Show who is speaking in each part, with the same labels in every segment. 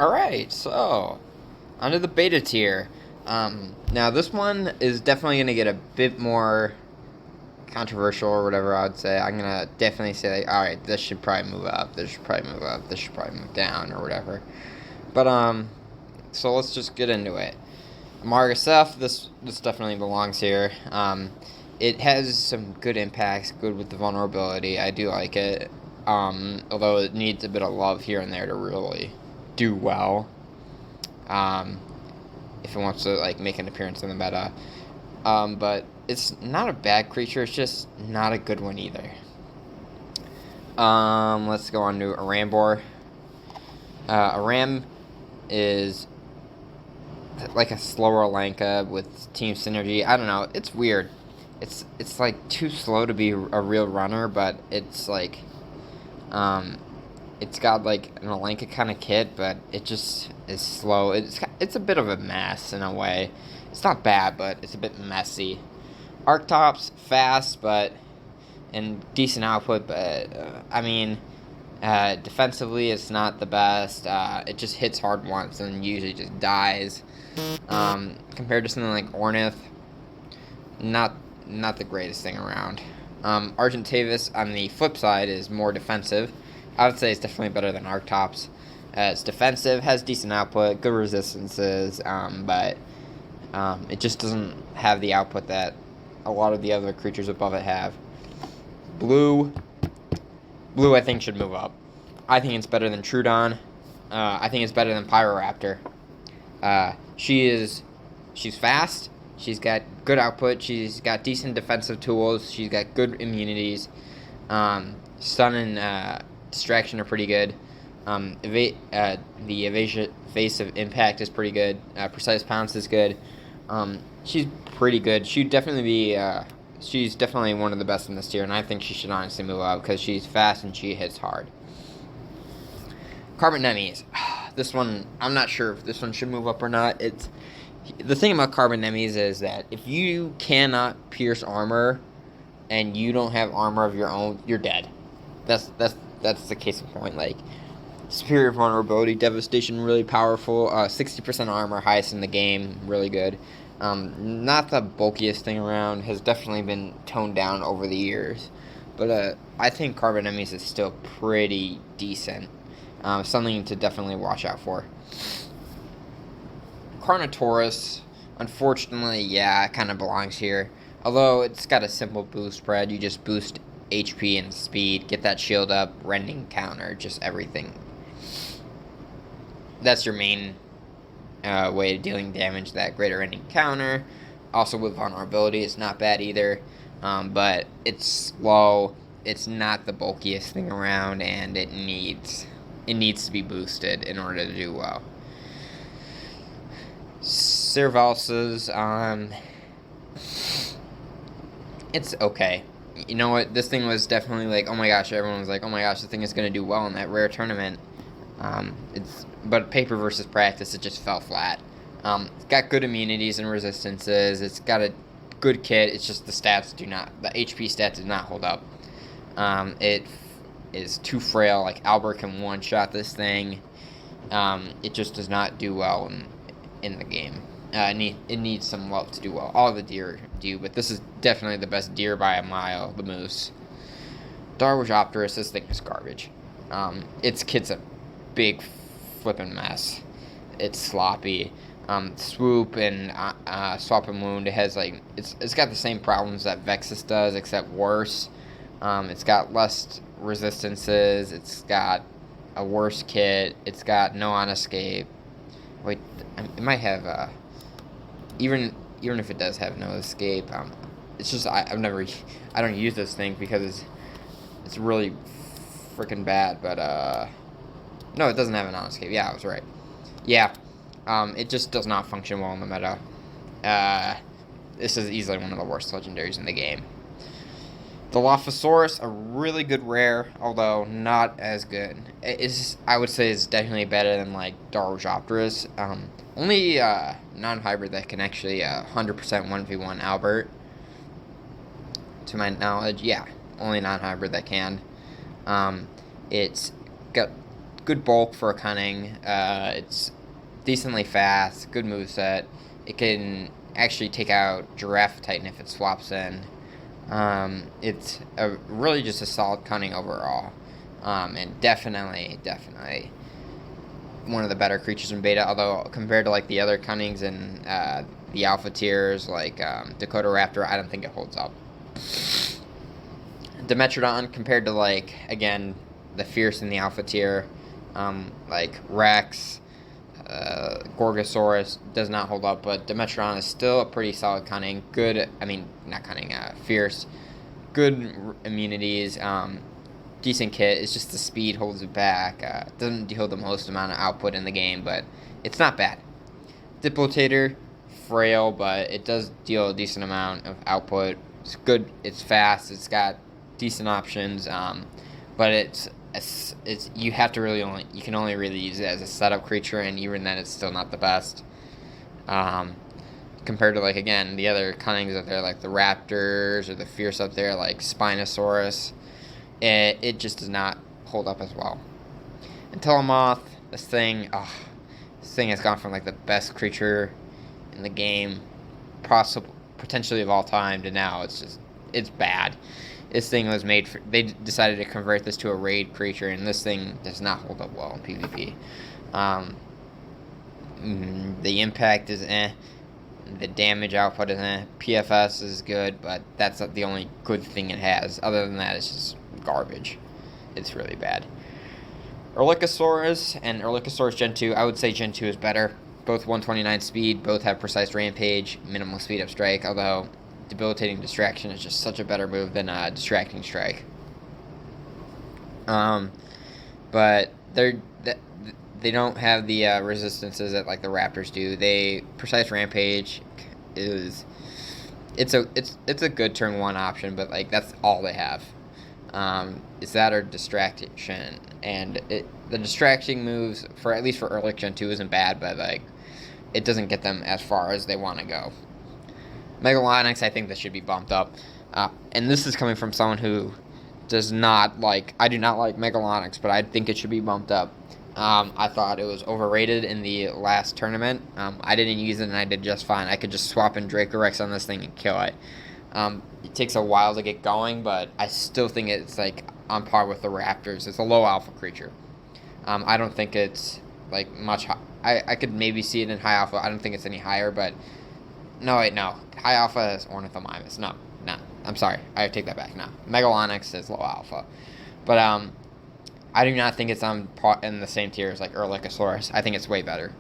Speaker 1: Alright, so onto the beta tier. Now this one is definitely going to get a bit more controversial or whatever I would say. I'm going to definitely say, like, alright, this should probably move up, this should probably move up, this should probably move down or whatever. But, so let's just get into it. Amargocephalus, this definitely belongs here. It has some good impacts, good with the vulnerability. I do like it. Although it needs a bit of love here and there to really do well. If it wants to like make an appearance in the meta. But it's not a bad creature, it's just not a good one either. Let's go on to Arambor. Aram is like a slower Lanka with team synergy. I don't know, it's weird. It's like too slow to be a real runner, but it's like it's got like an Alanka kind of kit, but it just is slow. It's a bit of a mess in a way. It's not bad, but it's a bit messy. Arctops, fast, and decent output, but defensively it's not the best. It just hits hard once and usually just dies. Compared to something like Ornith, not the greatest thing around. Argentavis, on the flip side, is more defensive. I would say it's definitely better than Arctops. It's defensive, has decent output, good resistances, but it just doesn't have the output that a lot of the other creatures above it have. Blue, I think, should move up. I think it's better than Trudon. I think it's better than Pyroraptor. She's fast. She's got good output. She's got decent defensive tools. She's got good immunities. Stun and distraction are pretty good. The evasive impact is pretty good. Precise pounce is good. She's pretty good. She'd definitely be. She's definitely one of the best in this tier, and I think she should honestly move up because she's fast and she hits hard. Carbonemys. This one, I'm not sure if this one should move up or not. The thing about Carbonemys is that if you cannot pierce armor and you don't have armor of your own, you're dead. That's the case in point. Like, superior vulnerability, devastation, really powerful. 60% armor, highest in the game, really good. Not the bulkiest thing around, has definitely been toned down over the years. But I think Carbonemys is still pretty decent. Something to definitely watch out for. Carnotaurus, unfortunately, yeah, it kind of belongs here. Although it's got a simple boost spread. You just boost HP and speed, get that shield up, rending counter, just everything. That's your main way of dealing damage, that greater rending counter. Also with vulnerability, it's not bad either. But it's slow, it's not the bulkiest thing around, and it needs to be boosted in order to do well. Cervalces, it's okay. You know what? This thing was definitely like, oh my gosh, everyone was like, oh my gosh, this thing is going to do well in that rare tournament. But paper versus practice, it just fell flat. It's got good immunities and resistances. It's got a good kit. It's just the HP stats do not hold up. It is too frail. Like, Albert can one-shot this thing. It just does not do well in the game. It needs some love to do well. All the deer do, but this is definitely the best deer by a mile, the moose. Darwezopteryx, this thing is garbage. Its kit's a big flippin' mess. It's sloppy. Swoop and swap and wound, it has like it's got the same problems that Vexus does, except worse. It's got less resistances, it's got a worse kit, it's got no on escape. Wait, it might have even if it does have no escape, it's just I don't use this thing because it's really freaking bad. But no, it doesn't have an on escape. Yeah, I was right. Yeah, it just does not function well in the meta. This is easily one of the worst legendaries in the game. Dilophosaurus, a really good rare, although not as good. I would say it's definitely better than like Darwezopteryx. Only non-hybrid that can actually 100% 1v1 Albert, to my knowledge. Yeah, only non-hybrid that can. It's got good bulk for a cunning. It's decently fast, good moveset. It can actually take out Giraffe Titan if it swaps in. It's really just a solid cunning overall. And definitely one of the better creatures in beta, although compared to like the other cunnings in the alpha tiers like Dakota Raptor, I don't think it holds up. Dimetrodon compared to like, again, the fierce in the alpha tier, like Rex, Gorgosaurus does not hold up, but Dimetrodon is still a pretty solid cunning. Good, I mean, not cunning, fierce. Good immunities, decent kit. It's just the speed holds it back. Doesn't deal the most amount of output in the game, but it's not bad. Diplotator, frail, but it does deal a decent amount of output. It's good, it's fast, it's got decent options, but it's you have to really you can only really use it as a setup creature, and even then it's still not the best. Compared to, like, again, the other cunnings up there, like the Raptors or the Fierce up there, like Spinosaurus, it just does not hold up as well. Entelomoth, this thing has gone from like the best creature in the game, potentially of all time, to now it's bad. This thing was made for, they decided to convert this to a raid creature, and this thing does not hold up well in PvP. The impact is the damage output is PFS is good, but that's not the only good thing it has. Other than that, it's just garbage. It's really bad. Erlikosaurus and Erlikosaurus Gen 2, I would say Gen 2 is better. Both 129 speed, both have precise rampage, minimal speed up strike, although debilitating distraction is just such a better move than distracting strike. But they don't have the resistances that like the Raptors do. Precise rampage it's a good turn 1 option, but like that's all they have. Is that or distraction, and the distracting moves for at least for Erlik Gen 2 isn't bad, but like it doesn't get them as far as they want to go. Megalonyx, I think this should be bumped up, and this is coming from someone who does not like. I do not like Megalonyx, but I think it should be bumped up. I thought it was overrated in the last tournament. I didn't use it, and I did just fine. I could just swap in Dracorex on this thing and kill it. It takes a while to get going, but I still think it's like on par with the Raptors. It's a low alpha creature. I don't think it's like much. I could maybe see it in high alpha. I don't think it's any higher, but no. High alpha is Ornithomimus. No. I'm sorry. I take that back. No. Megalonyx is low alpha, but I do not think it's in the same tier as like Erlikosaurus. I think it's way better.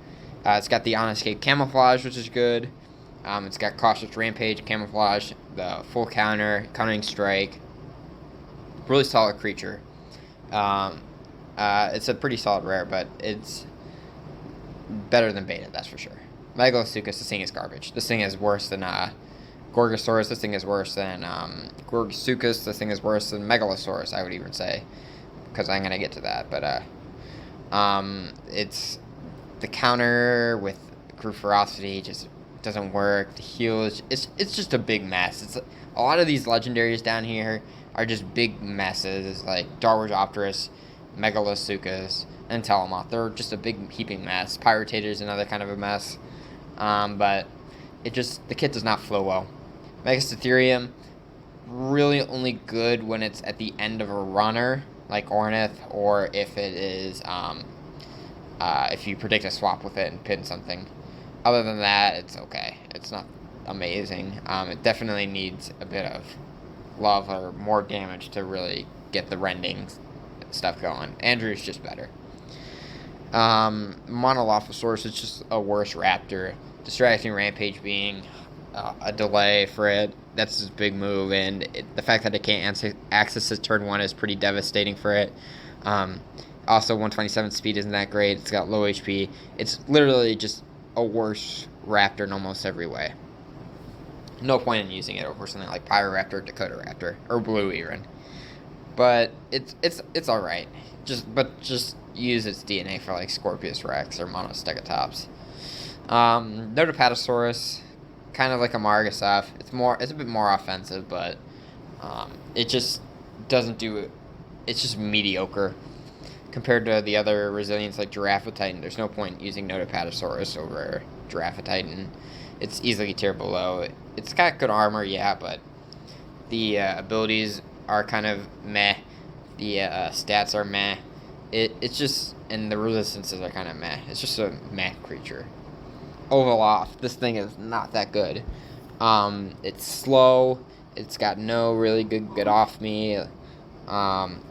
Speaker 1: It's got the On Escape Camouflage, which is good. It's got Cautious Rampage, Camouflage, the full counter, Countering Strike. Really solid creature. It's a pretty solid rare, but it's better than beta, that's for sure. Megalosuchus, this thing is garbage. This thing is worse than Gorgosaurus. This thing is worse than Gorgosuchus. This thing is worse than Megalosaurus, I would even say, because I'm going to get to that. But it's the counter with Group Ferocity just doesn't work. The heal is it's just a big mess. It's a lot of these legendaries down here are just big messes, like Darwezopteryx, Megalosuchus, and Entelomoth. They're just a big heaping mess. Pyrritator is another kind of a mess, but the kit does not flow well. Megistotherium, really only good when it's at the end of a runner, like Ornith, or if it is if you predict a swap with it and pin something. Other than that, it's okay. It's not amazing. It definitely needs a bit of love or more damage to really get the rending stuff going. Andrew's just better. Monolophosaurus is just a worse raptor. Distracting Rampage being a delay for it. That's his big move, and the fact that it can't access his turn 1 is pretty devastating for it. Also, 127 speed isn't that great. It's got low HP. It's literally just a worse raptor in almost every way. No point in using it over something like Pyroraptor, Dakota Raptor, or Blue even. But it's all right. Just use its DNA for like Scorpius Rex or Monostegatops. Nodopatosaurus, kind of like Amargocephalus. It's a bit more offensive, but it just doesn't do it. It's just mediocre. compared to the other resilients like Giraffatitan, there's no point using Nodopatosaurus over Giraffatitan. It's easily tier below. It's got good armor, yeah, but the abilities are kind of meh. The stats are meh. It's just, and the resistances are kind of meh. It's just a meh creature. Oviloph, this thing is not that good. It's slow. It's got no really good get off me.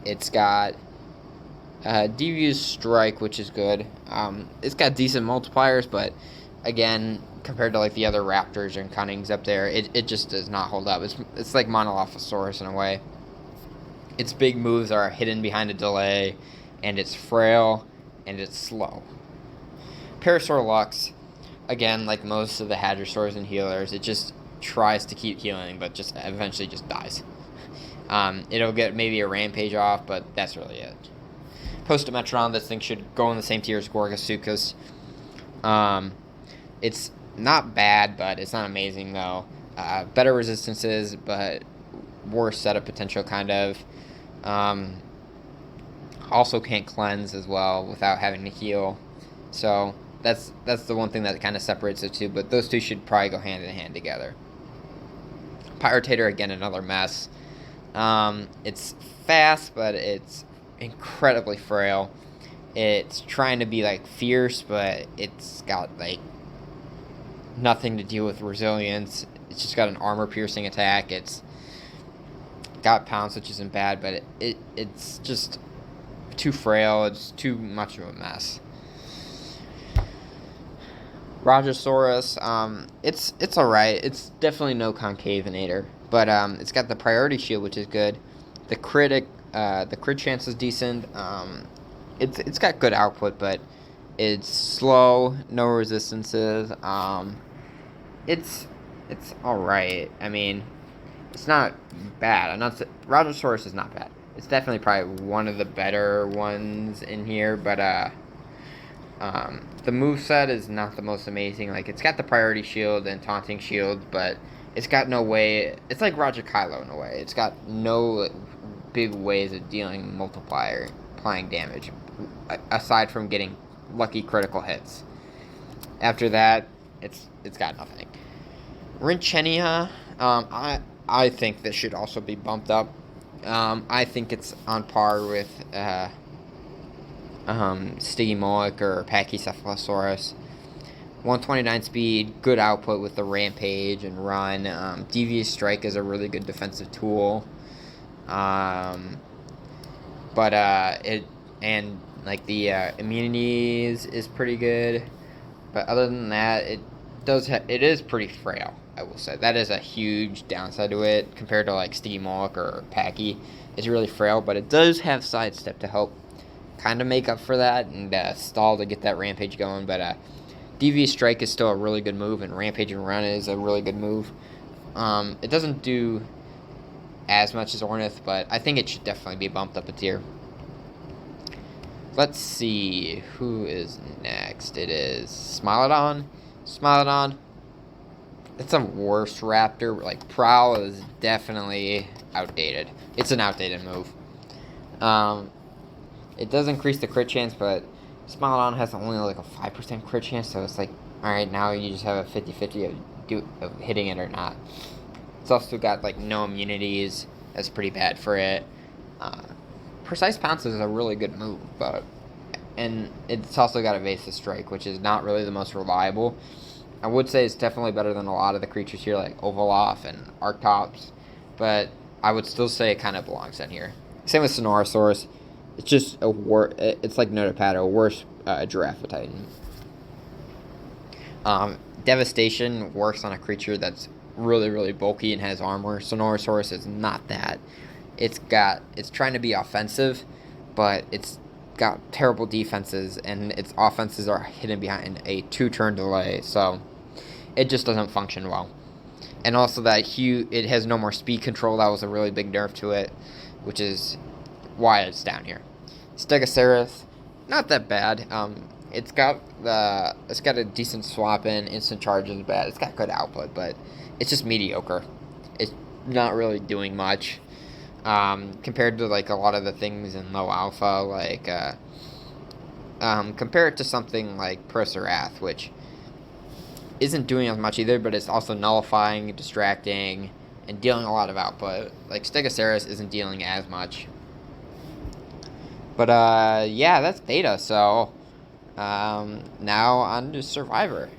Speaker 1: It's got Devious Strike, which is good. It's got decent multipliers, but again, compared to like the other Raptors and Cunnings up there, it just does not hold up. It's like Monolophosaurus in a way. Its big moves are hidden behind a delay, and it's frail, and it's slow. Parasaurolophus Lux, again, like most of the Hadrosaurs and healers, it just tries to keep healing, but just eventually just dies. It'll get maybe a rampage off, but that's really it. Postimetrodon, this thing should go in the same tier as Argentavis. It's not bad, but it's not amazing, though. Better resistances, but worse setup potential, kind of. Also can't cleanse as well without having to heal. So that's the one thing that kind of separates the two, but those two should probably go hand in hand together. Pyrritator, again, another mess. It's fast, but it's incredibly frail. It's trying to be like fierce, but it's got like nothing to deal with resilience. It's just got an armor piercing attack. It's got pounce, which isn't bad, but it's just too frail. It's too much of a mess. Rajasaurus, it's alright. It's definitely no Concavenator, but it's got the priority shield, which is good. The crit chance is decent. It's got good output, but it's slow, no resistances. It's alright. I mean, it's not bad. Rajasaurus is not bad. It's definitely probably one of the better ones in here, but the moveset is not the most amazing. Like, it's got the priority shield and taunting shield, but it's got no way. It's like Rajakylo in a way. It's got no big ways of dealing applying damage, aside from getting lucky critical hits. After that, it's got nothing. Rinchenia, I think this should also be bumped up. I think it's on par with Stegoceras or Pachycephalosaurus. 129 speed, good output with the rampage and run. Devious Strike is a really good defensive tool. But the immunities is pretty good. But other than that, it is pretty frail, I will say. That is a huge downside to it compared to like Stegoceras or Packy. It's really frail, but it does have sidestep to help kind of make up for that and stall to get that rampage going. But Devious Strike is still a really good move, and Rampage and Run is a really good move. It doesn't do as much as Ornith, but I think it should definitely be bumped up a tier. Let's see who is next. It is Smilodon. Smilodon. It's a worse raptor. Like, Prowl is definitely outdated. It's an outdated move. It does increase the crit chance, but Smilodon has only like a 5% crit chance, so it's like, alright, now you just have a 50-50 of hitting it or not. It's also got like no immunities. That's pretty bad for it. Precise Pounce is a really good move, and it's also got Evasive Strike, which is not really the most reliable. I would say it's definitely better than a lot of the creatures here, like Oviloph and Arctops, but I would still say it kind of belongs in here. Same with Sonorasaurus. It's just it's like Nodopato, a worse Giraffatitan. Devastation works on a creature that's really, really bulky and has armor. Sonorasaurus is not that. It's trying to be offensive, but it's got terrible defenses, and its offenses are hidden behind a 2-turn delay, so it just doesn't function well. And also that it has no more speed control. That was a really big nerf to it, which is why it's down here. Stegoceras, not that bad. It's got a decent swap in. Instant charge is bad. It's got good output, but it's just mediocre. It's not really doing much. compared to like a lot of the things in low alpha, like compare it to something like Proceroth, which isn't doing as much either, but it's also nullifying, distracting, and dealing a lot of output. Like Stegoceras isn't dealing as much. But yeah, that's Beta. So now on to Survivor.